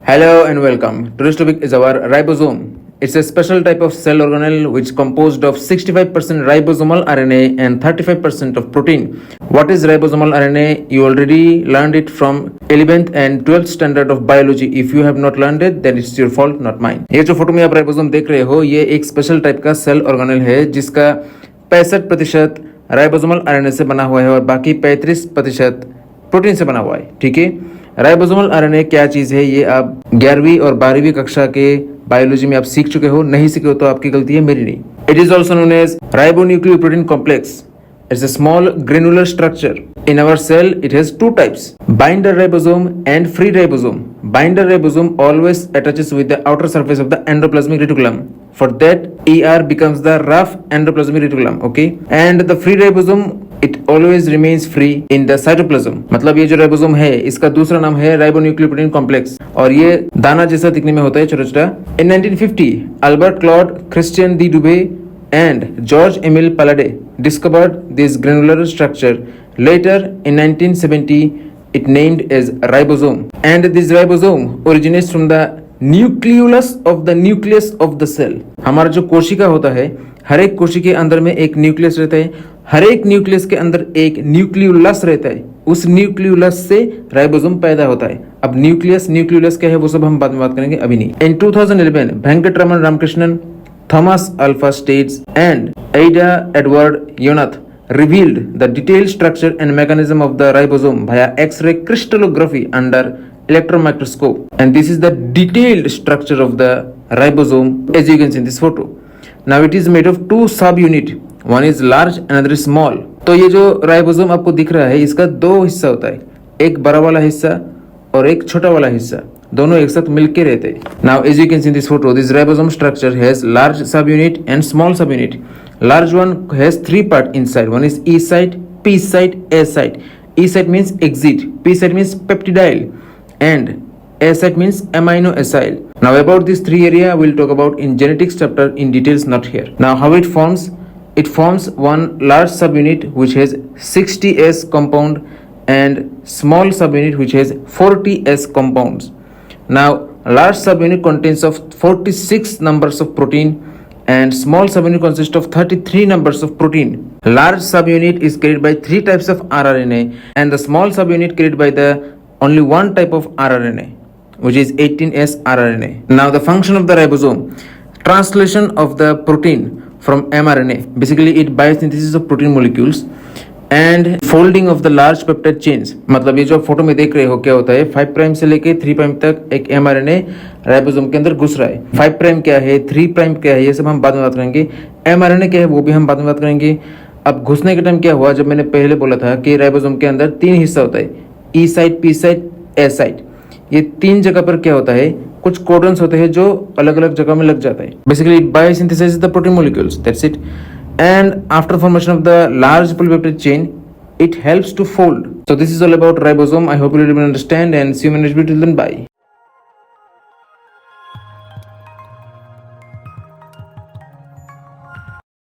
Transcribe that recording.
Hello and welcome. Today's topic is our ribosome. It's a special type of cell organelle which is composed of 65% ribosomal RNA and 35% of protein. What is ribosomal RNA? You already learned it from 11th and 12th standard of biology. If you have not learned it, then it's your fault, not mine. ये जो photo में आप ribosome देख रहे हो, ये एक special type का सेल ऑर्गेनेल है जिसका 65% राइबोसोमल आरएनए से बना हुआ है और बाकी 35% प्रोटीन से बना हुआ है. ठीक है. राइबोसोमल आरएनए क्या चीज है ये आप 11वीं और 12वीं कक्षा के बायोलॉजी में आप सीख चुके हो. नहीं सीखे हो तो आपकी गलती है, मेरी नहीं. It is also known as ribonucleoprotein complex. It's a small granular structure. In our cell, it has two types, binder ribosome and free ribosome. Binder ribosome always attaches with the outer surface of the endoplasmic reticulum. For that, ER becomes the rough endoplasmic reticulum, okay? And the free ribosome, it always remains free in the cytoplasm. मतलब ये जो ribosome है इसका दूसरा नाम है ribonucleoprotein complex और ये दाना जैसा दिखने में होता है, छोटा छोटा. In 1950, Albert Claude Christian de Dubé and George Emile Pallade discovered this granular structure. Later, in 1970, it named as ribosome. And this ribosome originates from the nucleolus of the nucleus of the cell. हमारा जो कोशिका होता है, हर एक कोशिका के अंदर में एक न्यूक्लियस रहता है, हर एक न्यूक्लियस के अंदर एक न्यूक्लियोलस रहता है. उस न्यूक्लियोलस से राइबोसोम पैदा होता है. अब न्यूक्लियस क्या है वो सब हम बाद में बात करेंगे, अभी नहीं. In 2011, Venkataraman Ramakrishnan, Thomas Alpha States and Ada Edward Yonath revealed the detailed structure and mechanism of the ribosome via X-ray crystallography under electron microscope. And this is the detailed structure of the ribosome as you can see in this photo. Now it is made of two subunit. One is large, another is small. तो ये जो ribosome आपको दिख रहा है इसका दो हिस्सा होता है, एक बड़ा वाला हिस्सा और एक छोटा वाला हिस्सा. दोनों एक साथ मिलके रहते हैं. Now as you can see in this photo, this ribosome structure has large subunit and small subunit. Large one has three part inside. One is E site, P site, A site. E site means exit, P site means peptidyl and A site means amino acyl. Now about these three area we'll talk about in genetics chapter in details, not here. Now how it forms? It forms one large subunit which has 60S compound and small subunit which has 40S compounds. Now large subunit contains of 46 numbers of protein and small subunit consists of 33 numbers of protein. Large subunit is carried by three types of rRNA and the small subunit carried by the only one type of rRNA which is 18S rRNA. Now the function of the ribosome, translation of the protein from mRNA, basically it biosynthesis of protein molecules and folding of the large peptide chains. मतलब ये जो आप photo में देख रहे हो क्या होता है, 5 प्राइम से लेके 3 प्राइम तक एक mRNA राइबोसोम के अंदर घुस रहा है. 5 प्राइम क्या है, 3 प्राइम क्या है, ये सब हम बाद में बात करेंगे. mRNA क्या है वो भी हम बाद में बात करेंगे. अब घुसने के टाइम क्या हुआ, जब मैंने पहले बोला था कि राइबोसोम के अंदर तीन हिस्सा होता है, ई site, P site, A site. ये तीन जगह पर क्या होता है, कुछ कोडन्स होते हैं जो अलग अलग जगह में लग जाता है. Basically biosynthesis the protein molecules, that's it. And after formation of the large polypeptide chain, it helps to fold. So this is all about ribosome. I hope you will understand and see you in the next video. Till then, bye.